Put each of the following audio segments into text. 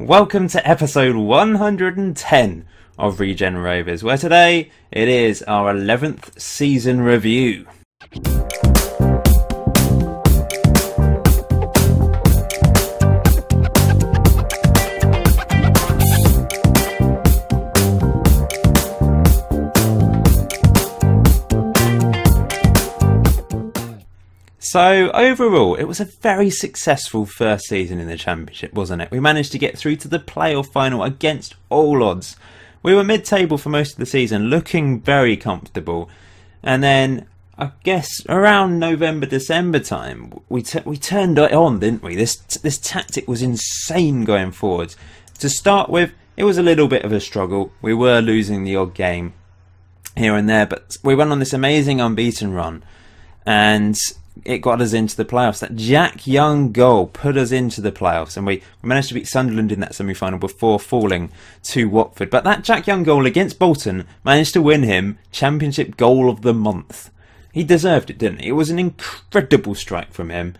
Welcome to episode 110 of Regen Rovers, where today it is our 11th season review. So overall, it was a very successful first season in the Championship, wasn't it? We managed to get through to the playoff final against all odds. We were mid-table for most of the season, looking very comfortable. And then, I guess, around November, December time, we turned it on, didn't we? This tactic was insane going forward. To start with, it was a little bit of a struggle. We were losing the odd game here and there, but we went on this amazing unbeaten run. And it got us into the playoffs. That Jack Young goal put us into the playoffs, and we managed to beat Sunderland in that semi-final before falling to Watford. But that Jack Young goal against Bolton managed to win him Championship Goal of the Month. He deserved it, didn't he? It was an incredible strike from him.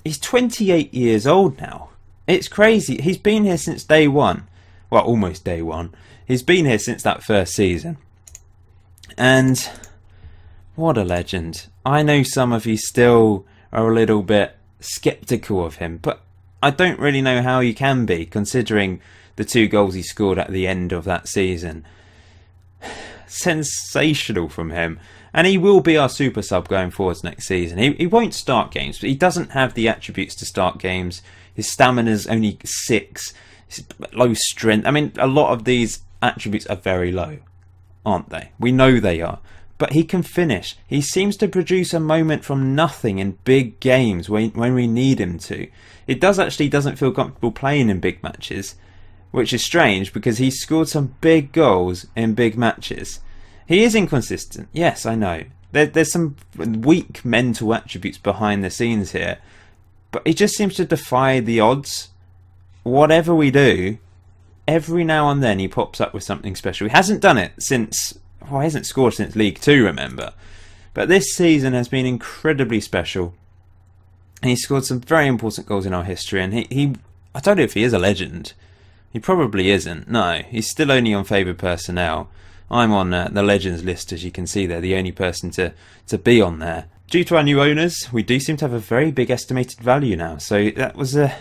He's 28 years old now. It's crazy. He's been here since day one. Well, almost day one. He's been here since that first season. And what a legend. I know some of you still are a little bit sceptical of him, but I don't really know how you can be, considering the 2 goals he scored at the end of that season. Sensational from him. And he will be our super sub going forwards next season. He won't start games, but he doesn't have the attributes to start games. His stamina's only 6. Low strength. I mean, a lot of these attributes are very low, aren't they? We know they are. But he can finish. He seems to produce a moment from nothing in big games when we need him to. It doesn't feel comfortable playing in big matches, which is strange because he scored some big goals in big matches. He is inconsistent. Yes, I know. There's some weak mental attributes behind the scenes here, but he just seems to defy the odds. Whatever we do, every now and then he pops up with something special. He hasn't done it since... Well, he hasn't scored since League 2, remember. But this season has been incredibly special. And he scored some very important goals in our history. And I don't know if he is a legend. He probably isn't. No, he's still only on favoured personnel. I'm on the legends list, as you can see there. The only person to be on there. Due to our new owners, we do seem to have a very big estimated value now. So that was a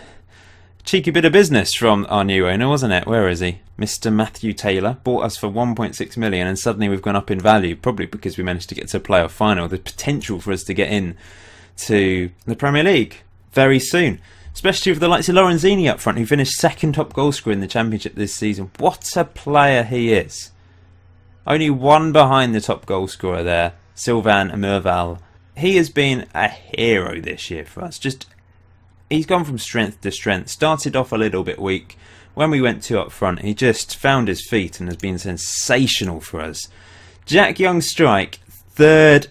cheeky bit of business from our new owner, wasn't it? Where is he? Mr. Matthew Taylor bought us for 1.6 million, and suddenly we've gone up in value, probably because we managed to get to a playoff final. The potential for us to get in to the Premier League very soon, especially with the likes of Lorenzini up front, who finished second top goal scorer in the Championship this season. What a player he is. Only one behind the top goal scorer there, Sylvain Merval. He has been a hero this year for us. He's gone from strength to strength. Started off a little bit weak. When we went 2 up front, he just found his feet and has been sensational for us. Jack Young's strike, 3rd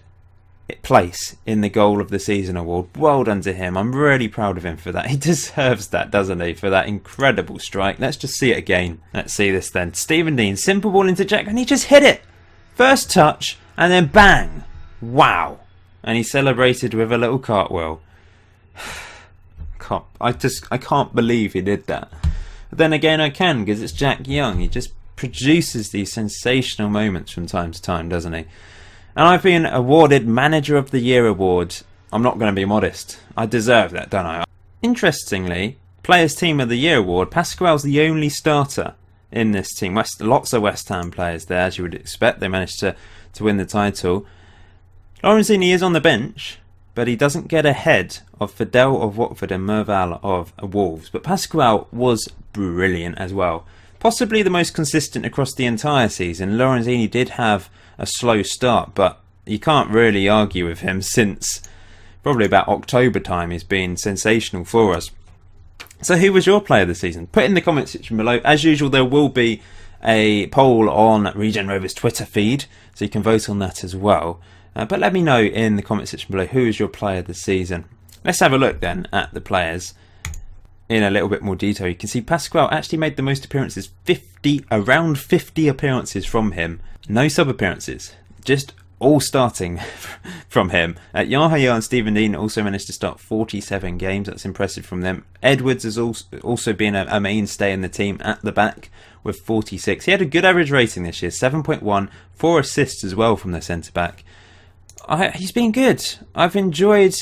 place in the Goal of the Season award. Well done to him. I'm really proud of him for that. He deserves that, doesn't he, for that incredible strike. Let's just see it again. Let's see this then. Stephen Dean, simple ball into Jack, and he just hit it. First touch, and then bang. Wow. And he celebrated with a little cartwheel. I can't believe he did that. But then again, I can, because it's Jack Young. He just produces these sensational moments from time to time, doesn't he? And I've been awarded Manager of the Year award. I'm not going to be modest. I deserve that, don't I? Interestingly, Players Team of the Year award, Pasquale's the only starter in this team. Lots of West Ham players there, as you would expect. They managed to win the title. Lorenzini is on the bench, but he doesn't get ahead of Fidel of Watford and Merval of Wolves. But Pasquale was brilliant as well. Possibly the most consistent across the entire season. Lorenzini did have a slow start, but you can't really argue with him since probably about October time. He's been sensational for us. So who was your player of the season? Put in the comment section below. As usual, there will be a poll on Regen Rovers Twitter feed, so you can vote on that as well. But let me know in the comment section below who is your player of the season. Let's have a look then at the players in a little bit more detail. You can see Pasquale actually made the most appearances, around 50 appearances from him. No sub appearances, just all starting from him. Yahya and Stephen Dean also managed to start 47 games. That's impressive from them. Edwards has also been a mainstay in the team at the back with 46. He had a good average rating this year, 7.1, 4 assists as well from the centre-back. He's been good. I've enjoyed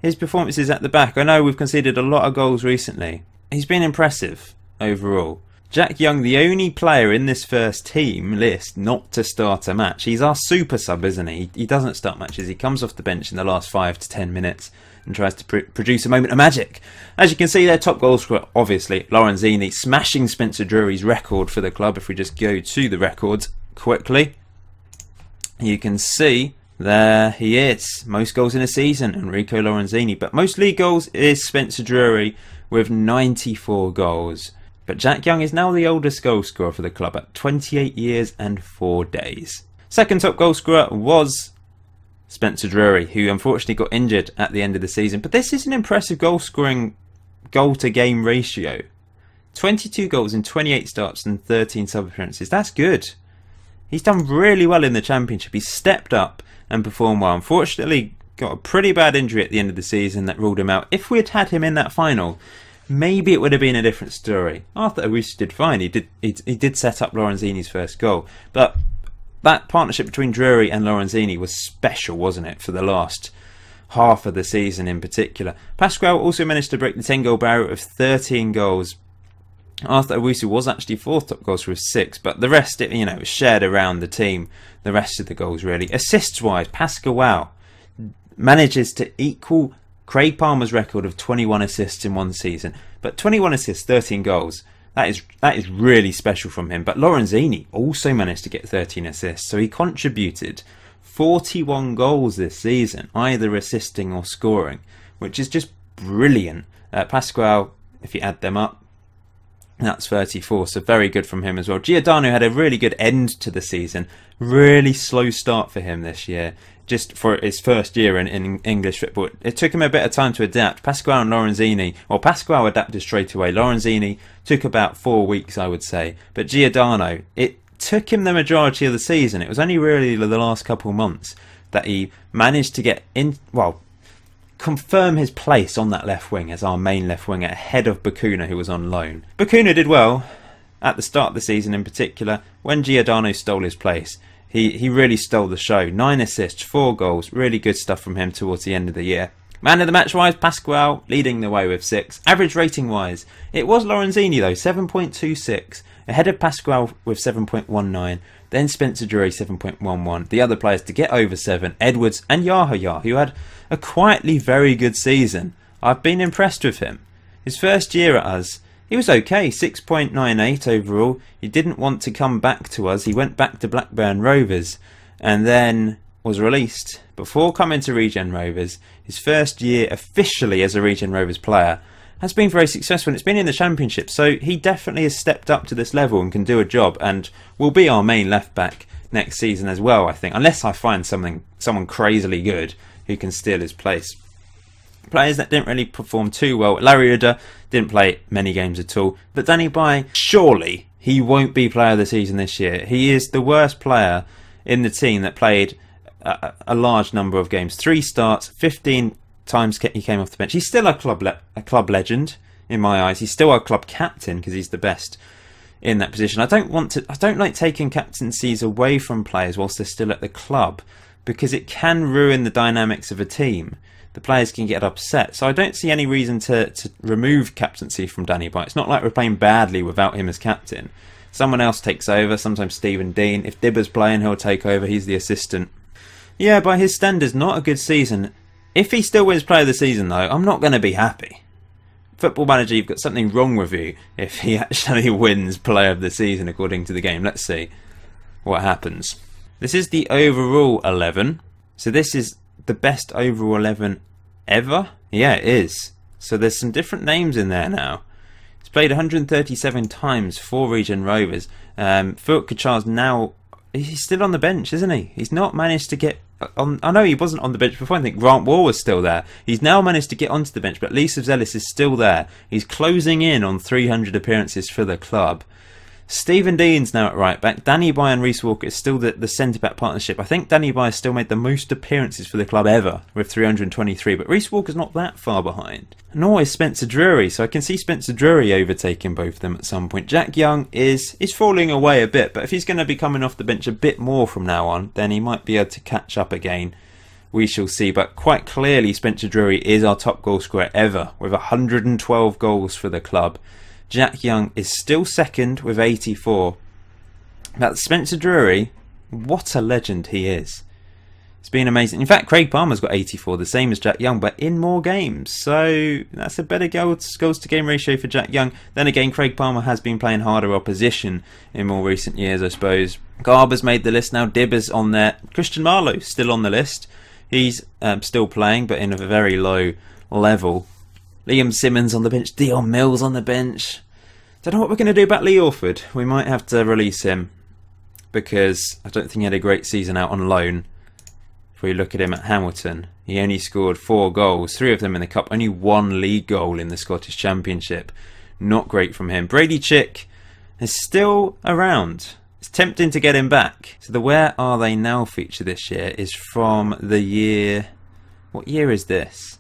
his performances at the back. I know we've conceded a lot of goals recently. He's been impressive overall. Jack Young, the only player in this first team list not to start a match. He's our super sub, isn't he? He doesn't start matches. He comes off the bench in the last 5 to 10 minutes and tries to produce a moment of magic. As you can see, their top goal scorer, obviously, Lorenzini, smashing Spencer Drury's record for the club. If we just go to the records quickly, you can see there he is. Most goals in a season, Enrico Lorenzini. But most league goals is Spencer Drury with 94 goals. But Jack Young is now the oldest goal scorer for the club at 28 years and 4 days. Second top goal scorer was Spencer Drury, who unfortunately got injured at the end of the season. But this is an impressive goal scoring goal to game ratio. 22 goals in 28 starts and 13 sub appearances. That's good. He's done really well in the Championship. He's stepped up and performed well. Unfortunately, got a pretty bad injury at the end of the season that ruled him out. If we had had him in that final, maybe it would have been a different story. Arthur Owusu did fine. He did set up Lorenzini's first goal. But that partnership between Drury and Lorenzini was special, wasn't it, for the last half of the season in particular. Pascual also managed to break the 10-goal barrier of 13 goals. Arthur Owusu was actually fourth top goal scorer with 6, but the rest, was shared around the team. The rest of the goals, really. Assists-wise, Pascual manages to equal Craig Palmer's record of 21 assists in one season. But 21 assists, 13 goals, that is really special from him. But Lorenzini also managed to get 13 assists, so he contributed 41 goals this season, either assisting or scoring, which is just brilliant. Pascual, if you add them up, that's 34, so very good from him as well. Giordano had a really good end to the season. Really slow start for him this year, just for his first year in English football. It took him a bit of time to adapt. Pascual and Lorenzini, well, Pascual adapted straight away. Lorenzini took about 4 weeks, I would say. But Giordano, it took him the majority of the season. It was only really the last couple months that he managed to get in, confirm his place on that left wing as our main left winger ahead of Bacuna, who was on loan. Bacuna did well at the start of the season in particular. When Giordano stole his place, he really stole the show. 9 assists, 4 goals, really good stuff from him towards the end of the year. Man of the match wise, Pascual leading the way with 6. Average rating wise, it was Lorenzini though, 7.26, ahead of Pascual with 7.19. Then Spencer Drury 7.11. The other players to get over 7, Edwards and Yahya, who had a quietly very good season. I've been impressed with him. His first year at us, he was okay, 6.98 overall. He didn't want to come back to us. He went back to Regen Rovers and then was released before coming to Regen Rovers. His first year officially as a Regen Rovers player has been very successful, and it's been in the Championship, so he definitely has stepped up to this level and can do a job and will be our main left back next season as well, I think, unless I find someone crazily good who can steal his place. Players that didn't really perform too well. Larry Uda didn't play many games at all, but Danny Bai, surely he won't be player of the season this year. He is the worst player in the team that played a large number of games. 3 starts, 15 times he came off the bench. He's still a club legend in my eyes. He's still our club captain because he's the best in that position. I don't like taking captaincies away from players whilst they're still at the club, because it can ruin the dynamics of a team. The players can get upset. So I don't see any reason to remove captaincy from Danny Bai. It's not like we're playing badly without him as captain. Someone else takes over, sometimes Stephen Dean. If Dibber's playing, he'll take over. He's the assistant. Yeah, by his standards, not a good season. If he still wins Player of the Season, though, I'm not going to be happy. Football Manager, you've got something wrong with you if he actually wins Player of the Season according to the game. Let's see what happens. This is the overall 11. So this is the best overall 11 ever? Yeah, it is. So there's some different names in there now. He's played 137 times for Regen Rovers. Philip Kachar's now... He's still on the bench, isn't he? He's not managed to get on. I know he wasn't on the bench before. I think Grant Wall was still there. He's now managed to get onto the bench, but Lisa Zelis is still there. He's closing in on 300 appearances for the club. Stephen Dean's now at right back. Danny By and Reece Walker is still the centre-back partnership. I think Danny By has still made the most appearances for the club ever with 323, but Reece Walker's not that far behind. Nor is Spencer Drury, so I can see Spencer Drury overtaking both of them at some point. Jack Young is falling away a bit, but if he's going to be coming off the bench a bit more from now on, then he might be able to catch up again. We shall see, but quite clearly Spencer Drury is our top goal scorer ever with 112 goals for the club. Jack Young is still second with 84. But Spencer Drury, what a legend he is. It's been amazing. In fact, Craig Palmer's got 84, the same as Jack Young, but in more games. So that's a better goals to game ratio for Jack Young. Then again, Craig Palmer has been playing harder opposition in more recent years, I suppose. Garber's made the list now. Dibber's on there. Christian Marlowe's still on the list. He's still playing, but in a very low level. Liam Simmons on the bench. Dion Mills on the bench. Don't know what we're going to do about Lee Orford. We might have to release him because I don't think he had a great season out on loan. If we look at him at Hamilton, he only scored 4 goals, 3 of them in the Cup, only 1 league goal in the Scottish Championship. Not great from him. Brady Chick is still around. It's tempting to get him back. So the Where Are They Now feature this year is from the year... What year is this?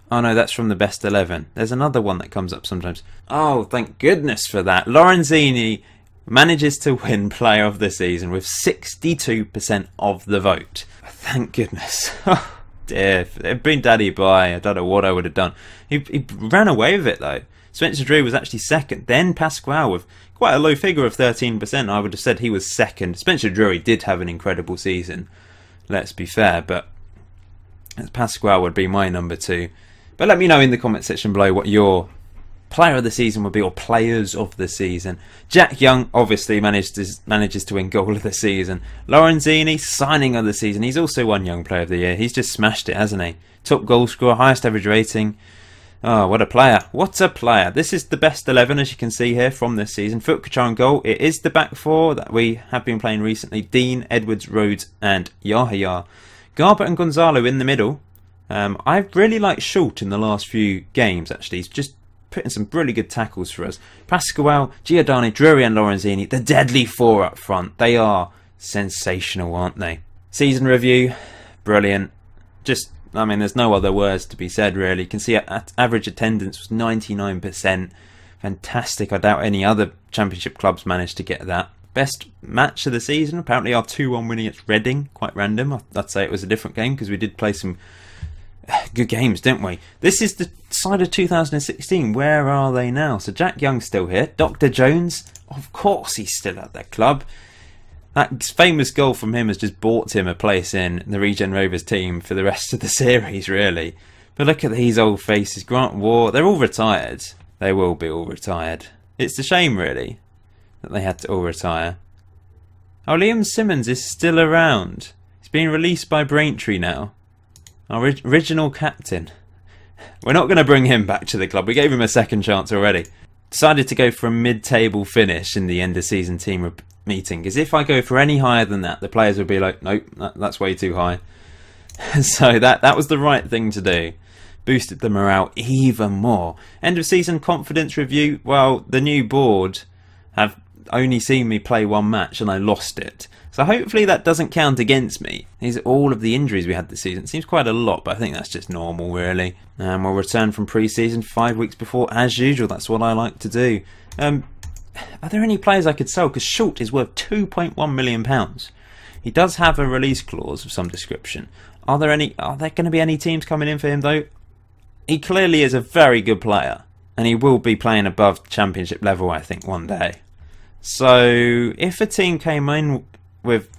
Oh no, that's from the best 11. There's another one that comes up sometimes. Oh, thank goodness for that. Lorenzini manages to win Player of the Season with 62% of the vote. Thank goodness. Oh dear, if it had been Daddy By, I don't know what I would have done. He ran away with it though. Spencer Drury was actually second. Then Pasquale with quite a low figure of 13%. I would have said he was second. Spencer Drury did have an incredible season. Let's be fair, but Pasquale would be my number 2. But let me know in the comment section below what your player of the season would be, or players of the season. Jack Young obviously manages to win goal of the season. Lorenzini, signing of the season. He's also won young player of the year. He's just smashed it, hasn't he? Top goal scorer, highest average rating. Oh, what a player. What a player. This is the best 11, as you can see here, from this season. Futkachar in goal. It is the back 4 that we have been playing recently. Dean, Edwards, Rhodes and Yahya. Garber and Gonzalo in the middle. I've really liked Schultz in the last few games, actually. He's just putting some really good tackles for us. Pasquale, Giordani, Drury and Lorenzini, the deadly 4 up front. They are sensational, aren't they? Season review, brilliant. Just, I mean, there's no other words to be said, really. You can see average attendance was 99%. Fantastic. I doubt any other championship clubs managed to get that. Best match of the season, apparently our 2-1 winning at Reading. Quite random. I'd say it was a different game because we did play some good games, didn't we? This is the side of 2016. Where are they now? So Jack Young's still here. Dr. Jones, of course he's still at that club. That famous goal from him has just bought him a place in the Regen Rovers team for the rest of the series, really. But look at these old faces. Grant Waugh, they're all retired. They will be all retired. It's a shame, really, that they had to all retire. Oh, Liam Simmons is still around. He's been released by Braintree now. Our original captain. We're not going to bring him back to the club. We gave him a second chance already. Decided to go for a mid-table finish in the end-of-season team meeting. Because if I go for any higher than that, the players would be like, nope, that's way too high. So that was the right thing to do. Boosted the morale even more. End-of-season confidence review. Well, the new board have only seen me play 1 match and I lost it. So hopefully that doesn't count against me. These are all of the injuries we had this season. It seems quite a lot, but I think that's just normal, really. And we'll return from pre-season 5 weeks before, as usual. That's what I like to do. Are there any players I could sell? Because Schultz is worth £2.1 million. He does have a release clause of some description. Are there going to be any teams coming in for him, though? He clearly is a very good player. And he will be playing above championship level, I think, one day. So, if a team came in with,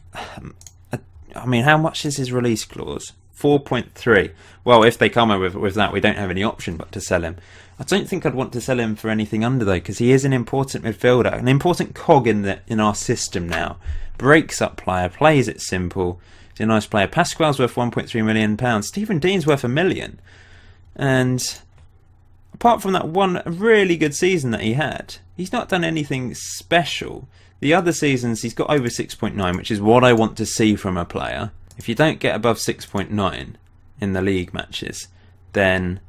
I mean, how much is his release clause? 4.3. Well, if they come in with that, we don't have any option but to sell him. I don't think I'd want to sell him for anything under, though, because he is an important midfielder, an important cog in our system now. Breaks up player, plays it simple. He's a nice player. Pasquale's worth £1.3 million. Stephen Dean's worth £1 million. And apart from that one really good season that he had, he's not done anything special. The other seasons he's got over 6.9, which is what I want to see from a player. If you don't get above 6.9 in the league matches, then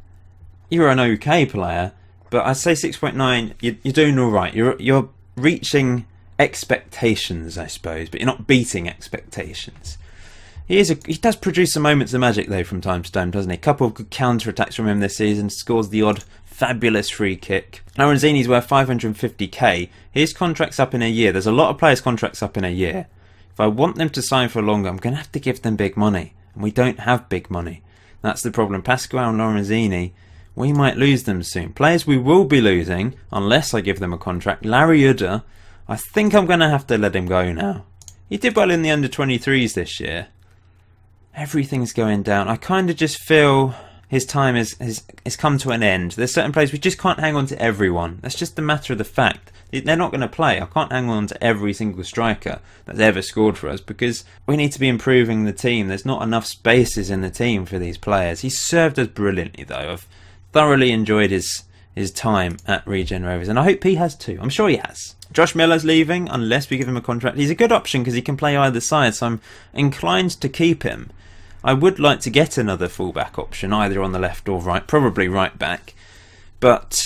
you're an okay player. But I'd say 6.9, you're doing all right. You're reaching expectations, I suppose, but you're not beating expectations. He does produce some moments of magic though from time to time, doesn't he? A couple of good counter-attacks from him this season, scores the odd fabulous free kick. Lorenzini's worth 550k. His contract's up in a year. There's a lot of players' contracts up in a year. If I want them to sign for longer, I'm going to have to give them big money. And we don't have big money. That's the problem. Pasquale and Lorenzini, we might lose them soon. Players we will be losing, unless I give them a contract. Larry Udder, I think I'm going to have to let him go now. He did well in the under-23s this year. Everything's going down. I kind of just feel his time has come to an end. There's certain players we just can't hang on to everyone. That's just a matter of the fact. They're not going to play. I can't hang on to every single striker that's ever scored for us because we need to be improving the team. There's not enough spaces in the team for these players. He's served us brilliantly though. I've thoroughly enjoyed his time at Regen Rovers and I hope he has too. I'm sure he has. Josh Miller's leaving unless we give him a contract. He's a good option because he can play either side, so I'm inclined to keep him. I would like to get another fullback option, either on the left or right, probably right back. But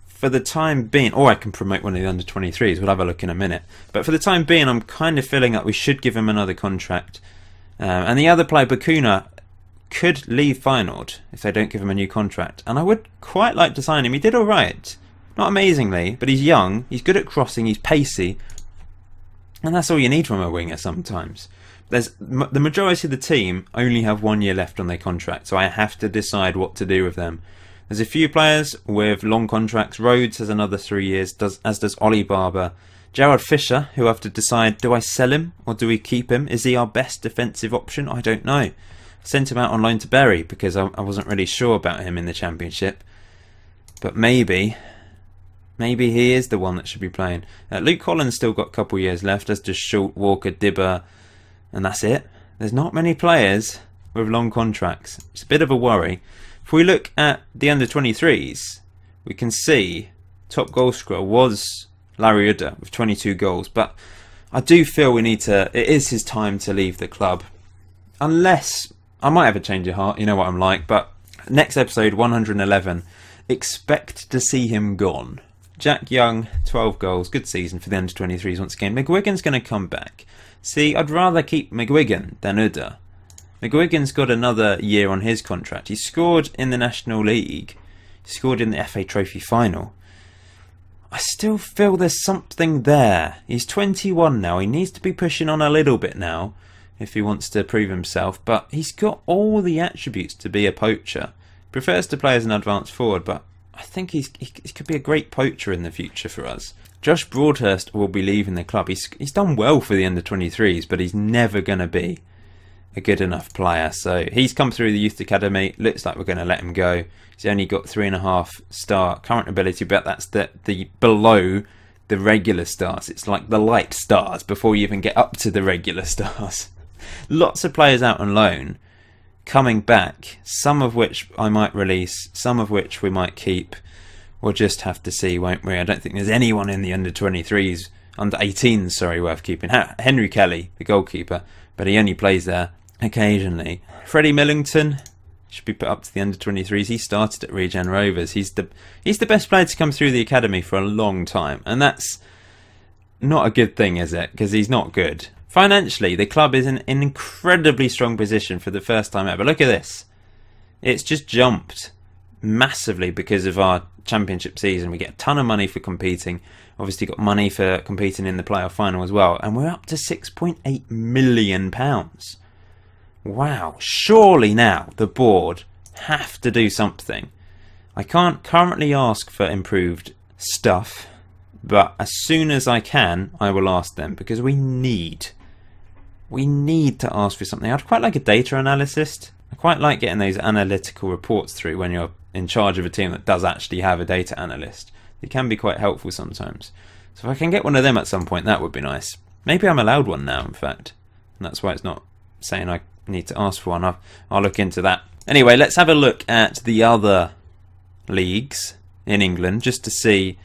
for the time being, or I can promote one of the under-23s, we'll have a look in a minute. But for the time being, I'm kind of feeling like we should give him another contract. And the other player, Bakuna, could leave Feyenoord if they don't give him a new contract. And I would quite like to sign him. He did alright. Not amazingly, but he's young, he's good at crossing, he's pacey. And that's all you need from a winger sometimes. The majority of the team only have 1 year left on their contract, so I have to decide what to do with them. There's a few players with long contracts. Rhodes has another 3 years, as does Ollie Barber. Gerard Fisher, who I have to decide, do I sell him or do we keep him? Is he our best defensive option? I don't know. I sent him out on loan to Bury because I wasn't really sure about him in the Championship. But maybe he is the one that should be playing. Luke Collins still got a couple of years left, as does Schultz, Walker, Dibber. And that's it. There's not many players with long contracts. It's a bit of a worry. If we look at the under-23s, we can see top goal scorer was Larry Udder with 22 goals. But I do feel it is his time to leave the club. Unless, I might have a change of heart, you know what I'm like. But next episode, 111, expect to see him gone. Jack Young, 12 goals, good season for the under-23s once again. McGuigan's going to come back. See, I'd rather keep McGuigan than Udder. McGuigan's got another year on his contract. He scored in the National League. He scored in the FA Trophy final. I still feel there's something there. He's 21 now. He needs to be pushing on a little bit now if he wants to prove himself. But he's got all the attributes to be a poacher. Prefers to play as an advanced forward, but I think he could be a great poacher in the future for us. Josh Broadhurst will be leaving the club. He's done well for the under-23s, but he's never going to be a good enough player. So he's come through the youth academy. Looks like we're going to let him go. He's only got 3.5 star current ability, but that's the below the regular stars. It's like the light stars before you even get up to the regular stars. Lots of players out on loan coming back, some of which I might release, some of which we might keep. We'll just have to see, won't we? I don't think there's anyone in the under-23s, under-18s, sorry, worth keeping. Henry Kelly, the goalkeeper, but he only plays there occasionally. Freddie Millington should be put up to the under-23s. He started at Regen Rovers. He's the best player to come through the academy for a long time, and that's not a good thing, is it? Because he's not good. Financially, the club is in an incredibly strong position for the first time ever. Look at this. It's just jumped massively because of our Championship season. We get a ton of money for competing. Obviously got money for competing in the playoff final as well. And we're up to £6.8 million. Wow. Surely now the board have to do something. I can't currently ask for improved stuff, but as soon as I can, I will ask them because we need to ask for something. I'd quite like a data analyst. I quite like getting those analytical reports through when you're in charge of a team that does actually have a data analyst. It can be quite helpful sometimes. So if I can get one of them at some point, that would be nice. Maybe I'm allowed one now, in fact. And that's why it's not saying I need to ask for one. I'll look into that. Anyway, let's have a look at the other leagues in England just to see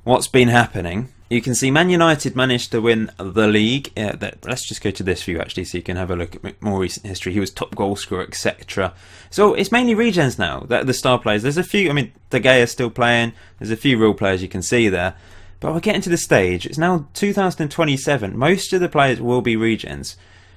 what's been happening. You can see Man United managed to win the league. Let's just go to this view actually so you can have a look at more recent history. He was top goal scorer, etc. So it's mainly regens now, the star players. There's a few, I mean, De Gea's still playing. There's a few real players you can see there. But we're getting to the stage. It's now 2027. Most of the players will be regens,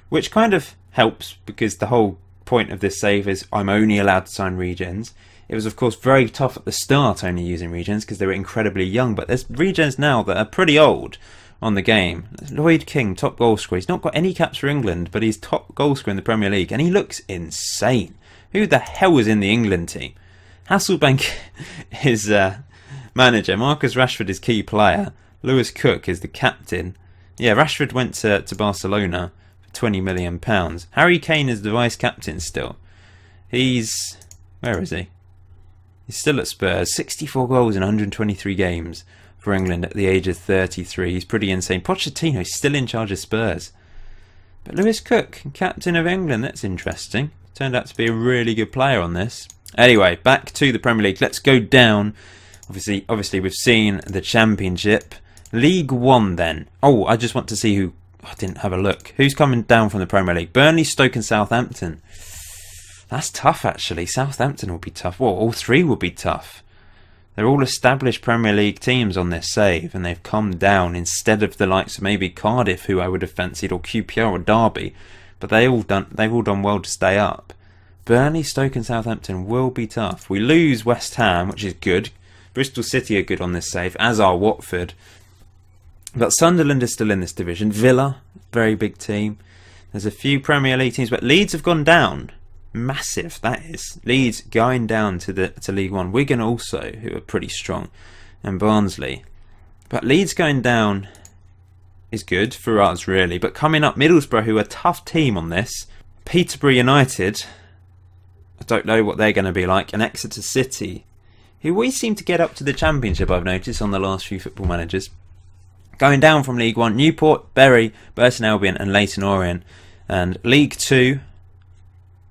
which kind of helps because the whole point of this save is I'm only allowed to sign regens. It was of course very tough at the start only using regens because they were incredibly young, but there's regens now that are pretty old on the game. Lloyd King, top goal scorer. He's not got any caps for England, but he's top goal scorer in the Premier League and he looks insane. Who the hell is in the England team? Hasselbank is manager, Marcus Rashford is key player, Lewis Cook is the captain. Yeah, Rashford went to Barcelona for £20 million. Harry Kane is the vice captain still. He's... where is he? He's still at Spurs. 64 goals in 123 games for England at the age of 33. He's pretty insane. Pochettino's still in charge of Spurs. But Lewis Cook, captain of England, that's interesting. Turned out to be a really good player on this. Anyway, back to the Premier League. Let's go down. Obviously we've seen the Championship. League One then. Oh, I just want to see who... I didn't have a look. Who's coming down from the Premier League? Burnley, Stoke and Southampton. That's tough actually. Southampton will be tough. Well, all three will be tough. They're all established Premier League teams on this save and they've come down instead of the likes of maybe Cardiff, who I would have fancied, or QPR or Derby. But they've all done well to stay up. Burnley, Stoke and Southampton will be tough. We lose West Ham, which is good. Bristol City are good on this save, as are Watford. But Sunderland is still in this division. Villa, very big team. There's a few Premier League teams, but Leeds have gone down. Massive, that is. Leeds going down to League One. Wigan also, who are pretty strong, and Barnsley. But Leeds going down is good for us, really. But coming up, Middlesbrough, who are a tough team on this. Peterborough United, I don't know what they're going to be like. And Exeter City, who we seem to get up to the Championship, I've noticed, on the last few Football Managers. Going down from League One, Newport, Bury, Burton Albion and Leyton Orient. And League Two,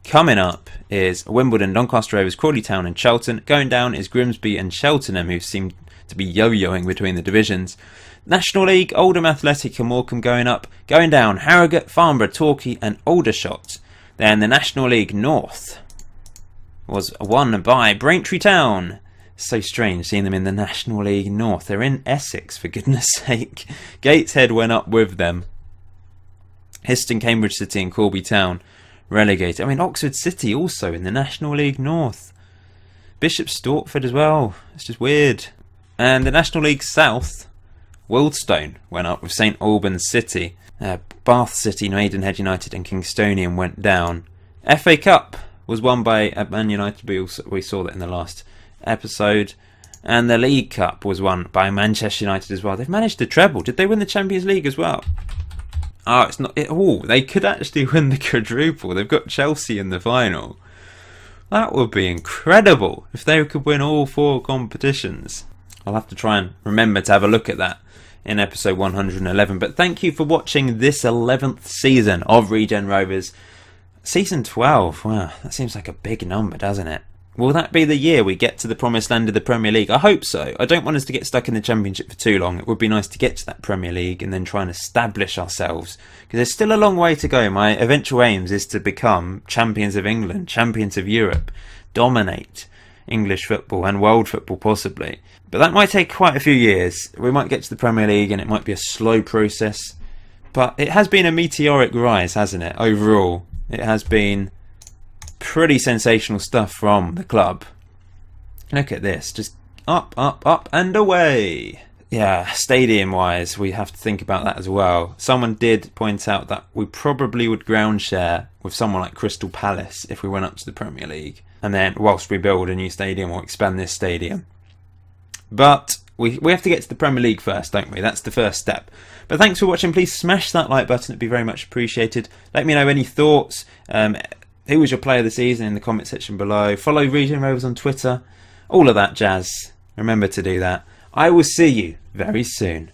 coming up is Wimbledon, Doncaster Rovers, Crawley Town and Charlton. Going down is Grimsby and Cheltenham, who seem to be yo-yoing between the divisions. National League, Oldham Athletic and Morecambe going up. Going down, Harrogate, Farnborough, Torquay and Aldershot. Then the National League North was won by Braintree Town. So strange seeing them in the National League North. They're in Essex, for goodness sake. Gateshead went up with them. Histon, Cambridge City and Corby Town relegated. I mean, Oxford City also in the National League North. Bishop Stortford as well. It's just weird. And the National League South, Wealdstone went up with St Albans City. Bath City, Maidenhead United and Kingstonian went down. FA Cup was won by Man United. We saw that in the last episode. And the League Cup was won by Manchester United as well. They've managed to treble. Did they win the Champions League as well? Oh, it's not. They could actually win the quadruple. They've got Chelsea in the final. That would be incredible if they could win all four competitions. I'll have to try and remember to have a look at that in episode 111. But thank you for watching this 11th season of Regen Rovers. Season 12. Wow, that seems like a big number, doesn't it? Will that be the year we get to the promised land of the Premier League? I hope so. I don't want us to get stuck in the Championship for too long. It would be nice to get to that Premier League and then try and establish ourselves. Because there's still a long way to go. My eventual aims is to become champions of England, champions of Europe, dominate English football and world football possibly. But that might take quite a few years. We might get to the Premier League and it might be a slow process. But it has been a meteoric rise, hasn't it? Overall, it has been pretty sensational stuff from the club. Look at this, just up, up, up and away. Yeah, stadium wise we have to think about that as well. Someone did point out that we probably would ground share with someone like Crystal Palace if we went up to the Premier League, and then whilst we build a new stadium or expand this stadium. But we have to get to the Premier League first, don't we? That's the first step. But thanks for watching. Please smash that like button, it'd be very much appreciated. Let me know any thoughts. Who was your player of the season in the comment section below. Follow Regen Rovers on Twitter. All of that jazz. Remember to do that. I will see you very soon.